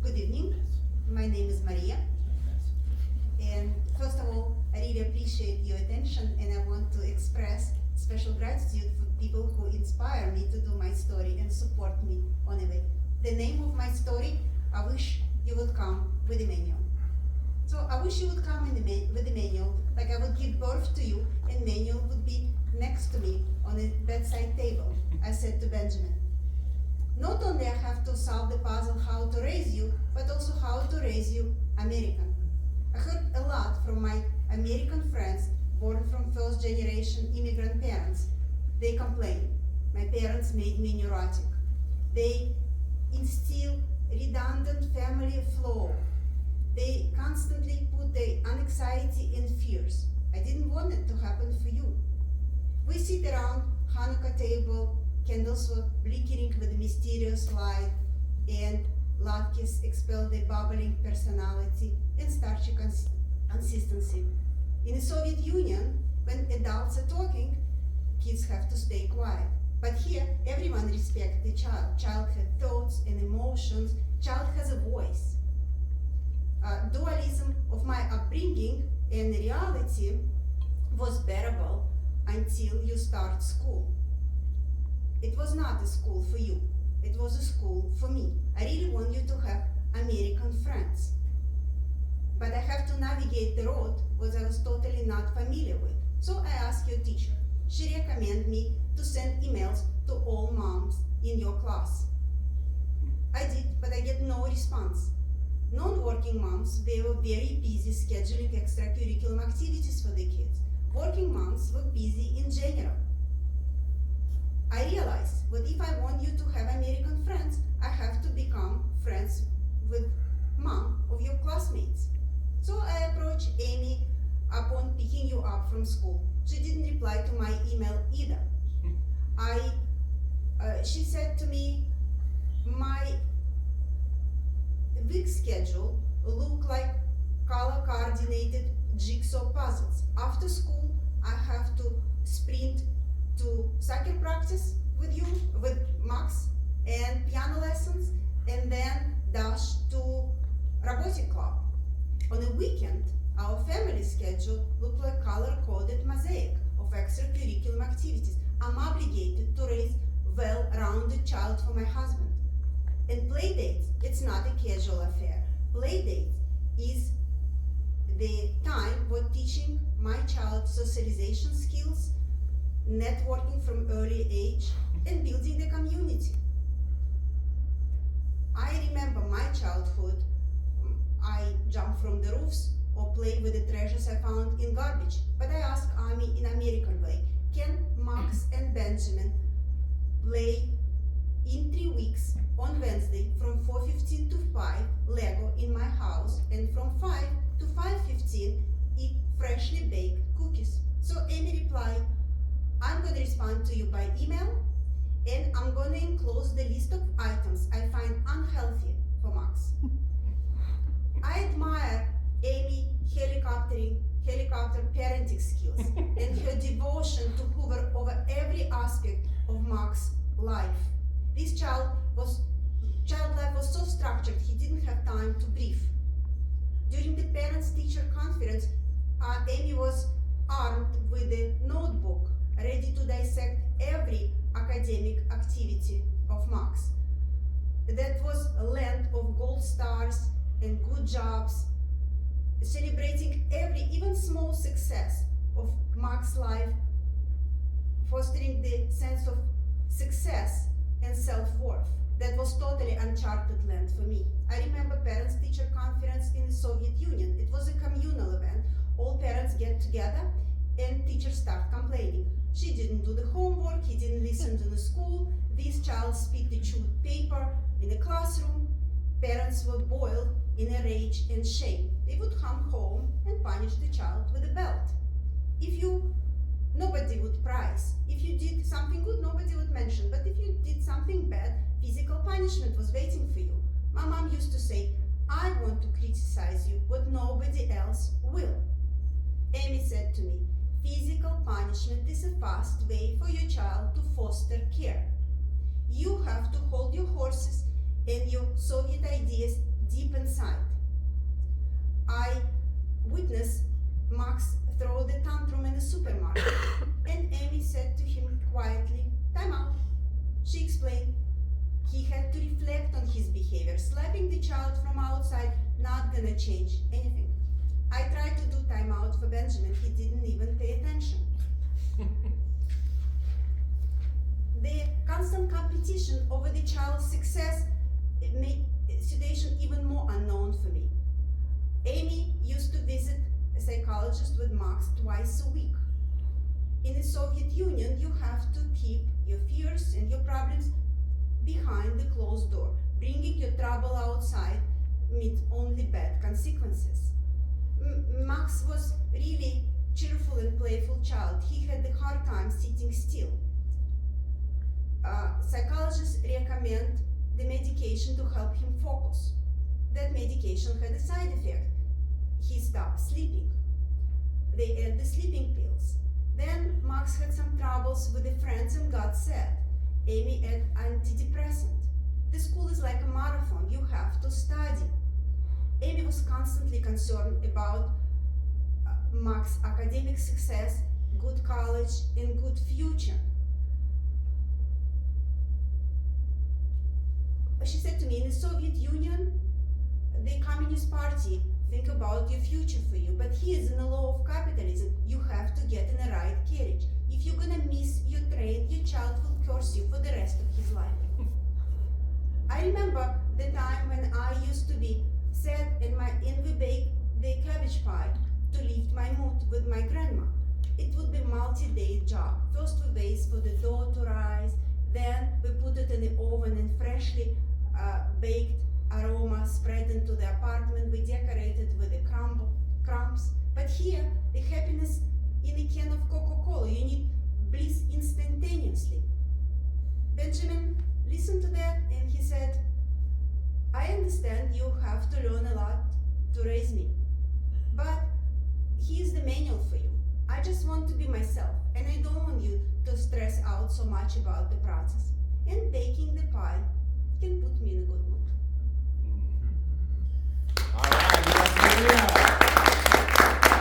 Good evening. My name is Maria. And first of all, I really appreciate your attention, and I want to express special gratitude for people who inspire me to do my story and support me on the way. The name of my story, I wish you would come with the manual. So I wish you would come with the manual, like I would give birth to you, and manual would be next to me on a bedside table, I said to Benjamin. Not only I have to solve the puzzle how to raise you, but also how to raise you American. I heard a lot from my American friends born from first generation immigrant parents. They complain, my parents made me neurotic. They instill redundant family flaw. They constantly put their anxiety and fears. I didn't want it to happen for you. We sit around Hanukkah table, candles were flickering with a mysterious light, and latkes expel their bubbling personality and starchy consistency. In the Soviet Union, when adults are talking, kids have to stay quiet. But here, everyone respects the child. Child has thoughts and emotions. Child has a voice. Dualism of my upbringing and reality was bearable until you start school. It was not a school for you. It was a school for me. I really want you to have American friends. But I have to navigate the road which I was totally not familiar with. So I asked your teacher. She recommended me to send emails to all moms in your class. I did, but I get no response. Non-working moms, they were very busy scheduling extracurricular activities for the kids. Working moms were busy in general. I realized that if I want you to have American friends, I have to become friends with mom of your classmates. So I approached Amy upon picking you up from school. She didn't reply to my email either. She said to me, my week schedule looked like color-coordinated jigsaw puzzles. After school, I have to sprint to soccer practice with you, with Max, and piano lessons, and then dash to robotic club. On a weekend, our family schedule looked like color-coded mosaic of extracurricular activities. I'm obligated to raise well-rounded child for my husband. And play dates, it's not a casual affair. Play dates is the time for teaching my child socialization skills, networking from early age, and building the community. I remember my childhood. I jumped from the roofs or played with the treasures I found in garbage. But I asked Amy in American way, can Max and Benjamin play in 3 weeks on Wednesday from 4:15 to 5 Lego in my house, and from 5 to 5:15 eat freshly baked cookies? So Amy replied, I'm going to respond to you by email, and I'm going to enclose the list of items I find unhealthy for Max. I admire Amy helicopter parenting skills and her devotion to hover over every aspect of Max's life. This child life was so structured he didn't have time to breathe. During the parents-teacher conference, Amy was armed with a notebook, ready to dissect every academic activity of Max. That was a land of gold stars and good jobs, celebrating every, even small success of Max's life, fostering the sense of success and self-worth. That was totally uncharted land for me. I remember parents-teacher conference in the Soviet Union. It was a communal event. All parents get together and teachers start complaining. She didn't do the homework, he didn't listen to the school, this child spit the chewed paper in the classroom. Parents were boiled in a rage and shame. They would come home and punish the child with a belt. Nobody would prize. If you did something good, nobody would mention. But if you did something bad, physical punishment was waiting for you. My mom used to say, I want to criticize you, but nobody else will. Amy said to me, physical punishment is a fast way for your child to foster care. You have to hold your horses and your Soviet ideas outside, not gonna change anything. I tried to do time out for Benjamin, he didn't even pay attention. The constant competition over the child's success made the situation even more unknown for me. Amy used to visit a psychologist with Max twice a week. In the Soviet Union, you have to keep your fears and your problems behind the closed door. Bringing your trouble outside meant only bad consequences. Max was really cheerful and playful child. He had a hard time sitting still. Psychologists recommend the medication to help him focus. That medication had a side effect. He stopped sleeping. They add the sleeping pills. Then Max had some troubles with the friends and got sad. Amy added antidepressant. The school is like a marathon, you have to study. Amy was constantly concerned about Max's academic success, good college, and good future. She said to me, in the Soviet Union, the Communist Party think about your future for you, but here is in the law of capitalism, you have to get in the right carriage. If you're gonna miss your train, your child will curse you for the rest of his life. I remember the time when I used to be sad and my envy baked the cabbage pie to lift my mood with my grandma. It would be a multi-day job. First we wait for the dough to rise, then we put it in the oven and freshly baked aroma spread into the apartment. We decorated with the crumbs. But here, the happiness in a can of Coca-Cola. You need bliss instantaneously. Benjamin listened to that and he said, I understand you have to learn a lot to raise me, but here's the manual for you. I just want to be myself and I don't want you to stress out so much about the process.